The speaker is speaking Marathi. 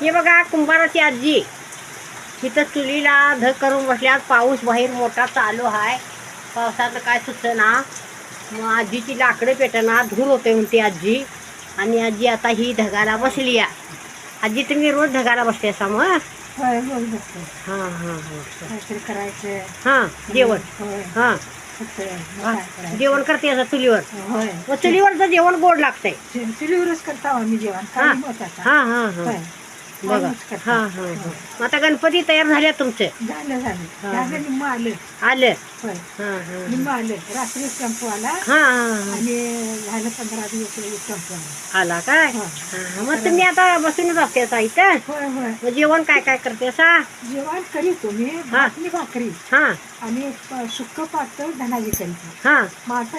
हे बघा कुंभाराची आजी तिथं चुलीला धग करून बसल्यात. पाऊस बाहेर मोठा चालू आहे. पावसाचं काय सुचना. मग आजीची लाकडं पेटना, धूर होते म्हणते आजी. आणि आजी आता ही ढगाला बसली आहे. आजी तुम्ही रोज ढगाला बसते असा मग? होय रोज बसते. हां हां हां काहीतरी करायचं. हां जेवण होय हां फक्त मग काय करायचं. जेवण करते असं चुलीवर. होय मग चुलीवरचं जेवण गोड लागतंय. चुलीवरच करता आम्ही जेवण. हां काही महत्वाचं. हां हां हां होय बघा काहीच करता. हां हां हां मग आता गणपती तयार झाले तुमचे? झालं झालं हां. झालं निम्म आलं. आलं होय हां हां निम्म आलं. रात्री टेम्पो आला हां हां आणि झालं 15 दिवस टेम्पो आला. आला काय? हो. हां मग तुम्ही आता बसूनच असते असा इथं? होय होय मग जेवण काय काय करते असा? जेवण करीत तुम्ही भाकरी भाकरी हां आणि सुक्क पातळ धनाजी करीत. हां मग आता